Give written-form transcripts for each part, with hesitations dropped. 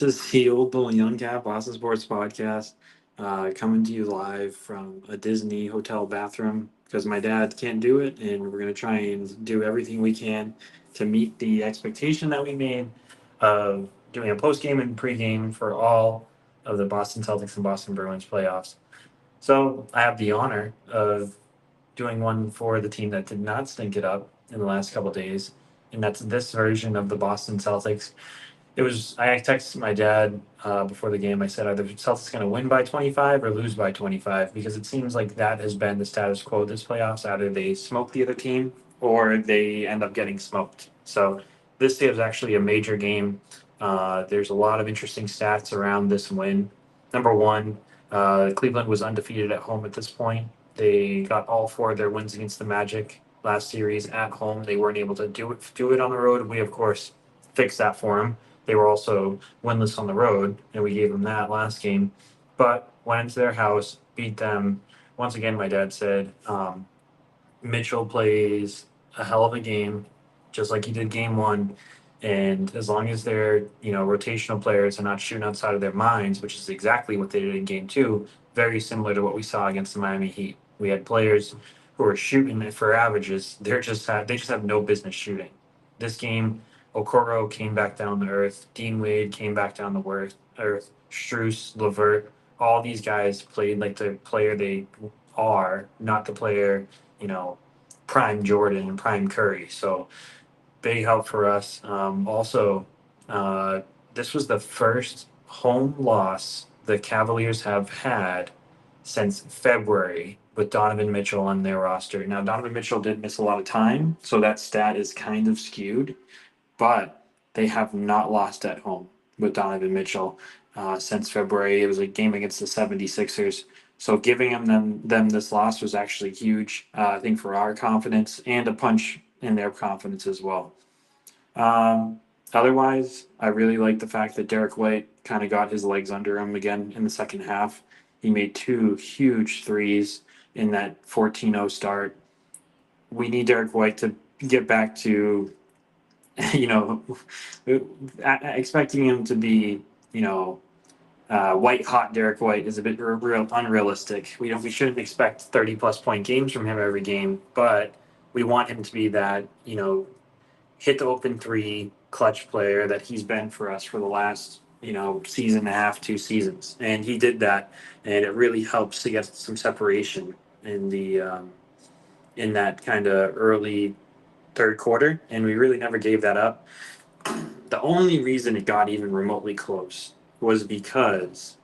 This is the Old Bull and Young Cat Boston Sports Podcast, coming to you live from a Disney hotel bathroom because my dad can't do it, and we're going to try and do everything we can to meet the expectation that we made of doing a post game and pre game for all of the Boston Celtics and Boston Bruins playoffs. So I have the honor of doing one for the team that did not stink it up in the last couple days, and that's this version of the Boston Celtics. I texted my dad before the game. I said, are the Celtics going to win by 25 or lose by 25? Because it seems like that has been the status quo this playoffs. Either they smoke the other team or they end up getting smoked. So this is actually a major game. There's a lot of interesting stats around this win. Number one, Cleveland was undefeated at home at this point. They got all four of their wins against the Magic last series at home. They weren't able to do it on the road. We, of course, fixed that for them. They were also winless on the road, and we gave them that last game. But went into their house, beat them. Once again, my dad said Mitchell plays a hell of a game, just like he did game one. And as long as they're, rotational players and not shooting outside of their minds, which is exactly what they did in game two, very similar to what we saw against the Miami Heat. We had players who were shooting for averages. They just have no business shooting. This game, Okoro came back down to earth. Dean Wade came back down to earth. Struess, Levert, all these guys played like the player they are, not the player, you know, prime Jordan and prime Curry. So big help for us. Also, uh, this was the first home loss the Cavaliers have had since February with Donovan Mitchell on their roster. Now, Donovan Mitchell did miss a lot of time, so that stat is kind of skewed, but they have not lost at home with Donovan Mitchell since February. It was a game against the 76ers. So giving them this loss was actually huge, I think, for our confidence and a punch in their confidence as well. Um, Otherwise, I really like the fact that Derek White kind of got his legs under him again in the second half. He made two huge threes in that 14-0 start. We need Derek White to get back to, you know, expecting him to be, you know, white hot Derek White is a bit real unrealistic. We shouldn't expect 30 plus point games from him every game, but we want him to be that, hit the open three clutch player that he's been for us for the last, season and a half, 2 seasons. And he did that, and it really helps to get some separation in the in that kind of early third quarter, and we really never gave that up. The only reason it got even remotely close was because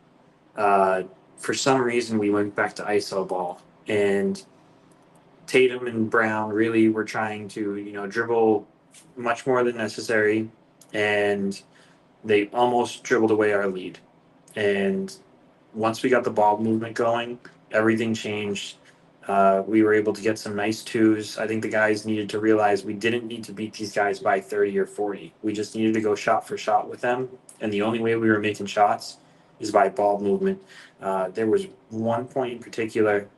uh, for some reason we went back to ISO ball, and Tatum and Brown really were trying to, dribble much more than necessary, and they almost dribbled away our lead. And once we got the ball movement going, everything changed. We were able to get some nice twos. I think the guys needed to realize we didn't need to beat these guys by 30 or 40. We just needed to go shot for shot with them. And the only way we were making shots is by ball movement. There was one point in particular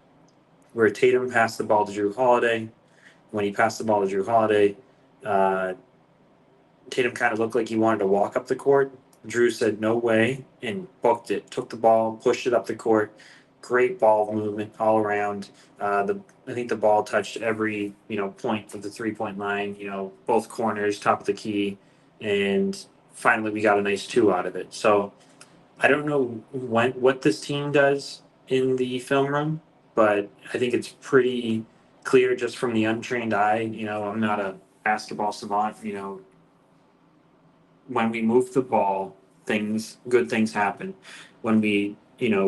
where Tatum passed the ball to Drew Holiday. When he passed the ball to Drew Holiday, uh, Tatum kind of looked like he wanted to walk up the court. Drew said no way and booked it. Took the ball, pushed it up the court. Great ball movement all around. I think the ball touched every point of the 3 point line. Both corners, top of the key, and finally we got a nice two out of it. So I don't know what this team does in the film room, but I think it's pretty clear just from the untrained eye. I'm not a basketball savant. When we move the ball, good things happen. When we,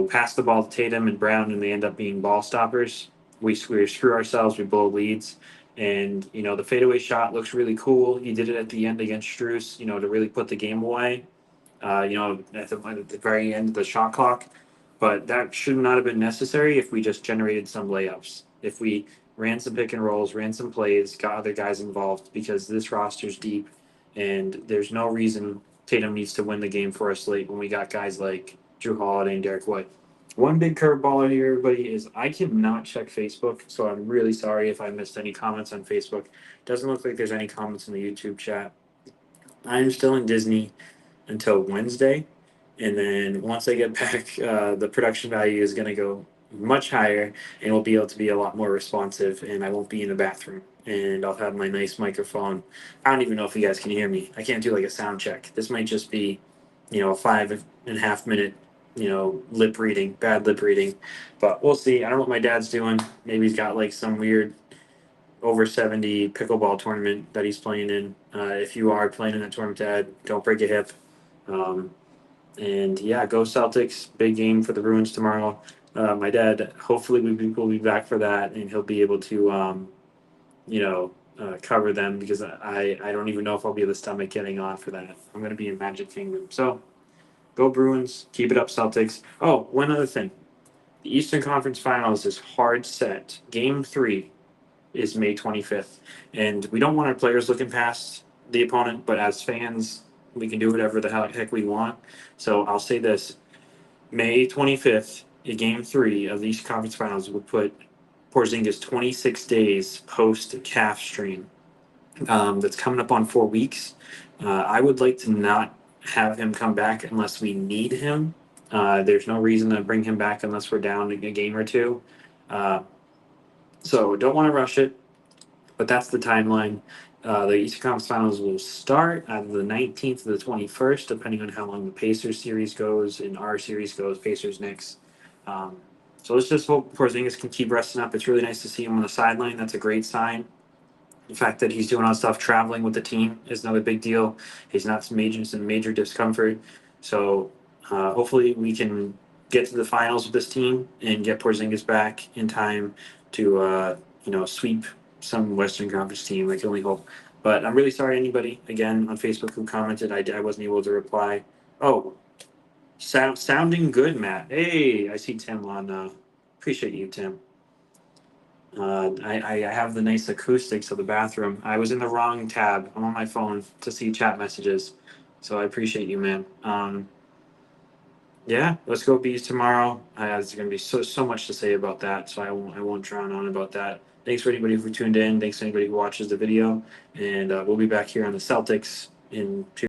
pass the ball to Tatum and Brown and they end up being ball stoppers, we screw ourselves, we blow leads. And, the fadeaway shot looks really cool. He did it at the end against Struess, to really put the game away, at the very end of the shot clock. But that should not have been necessary if we just generated some layups. If we ran some pick and rolls, ran some plays, got other guys involved, because this roster's deep and there's no reason Tatum needs to win the game for us late when we got guys like Drew Holiday and Derek White. One big curveball here, everybody, is I cannot check Facebook, so I'm really sorry if I missed any comments on Facebook. Doesn't look like there's any comments in the YouTube chat. I'm still in Disney until Wednesday. And then once I get back, the production value is going to go much higher, and we'll be able to be a lot more responsive. And I won't be in the bathroom, and I'll have my nice microphone. I don't even know if you guys can hear me. I can't do like a sound check. This might just be, a 5.5 minute, lip reading, bad lip reading, but we'll see. I don't know what my dad's doing. Maybe he's got like some weird over 70 pickleball tournament that he's playing in. If you are playing in that tournament, Dad, don't break a hip. Um, and yeah, go Celtics. Big game for the Bruins tomorrow. My dad, hopefully, will be back for that, and he'll be able to, cover them because I don't even know if I'll be able to stomach getting on for that. I'm going to be in Magic Kingdom. So go Bruins. Keep it up, Celtics. Oh, one other thing. The Eastern Conference Finals is hard set. Game three is May 25th. And we don't want our players looking past the opponent, but as fans, we can do whatever the heck we want. So I'll say this: May 25th, in game three of the Eastern Conference Finals, would put Porzingis 26 days post calf strain. That's coming up on 4 weeks. I would like to not have him come back unless we need him. There's no reason to bring him back unless we're down a game or two. Uh, so don't want to rush it, but that's the timeline. The Eastern Conference Finals will start either the 19th or the 21st, depending on how long the Pacers series goes and our series goes, Pacers Knicks. Um, so let's just hope Porzingis can keep resting up. It's really nice to see him on the sideline. That's a great sign. The fact that he's doing all stuff traveling with the team is another big deal. He's not some major discomfort. So hopefully we can get to the finals with this team and get Porzingis back in time to sweep some Western Conference team. I can only hope. But I'm really sorry anybody again on Facebook who commented. I wasn't able to reply. Oh, sounding good, Matt. Hey, I see Tim on. Appreciate you, Tim. I have the nice acoustics of the bathroom. I was in the wrong tab. I'm on my phone to see chat messages. So I appreciate you, man. Yeah, let's go bees tomorrow. There's going to be so much to say about that, so I won't drown on about that. Thanks for anybody who tuned in. Thanks to anybody who watches the video, and we'll be back here on the Celtics in 2.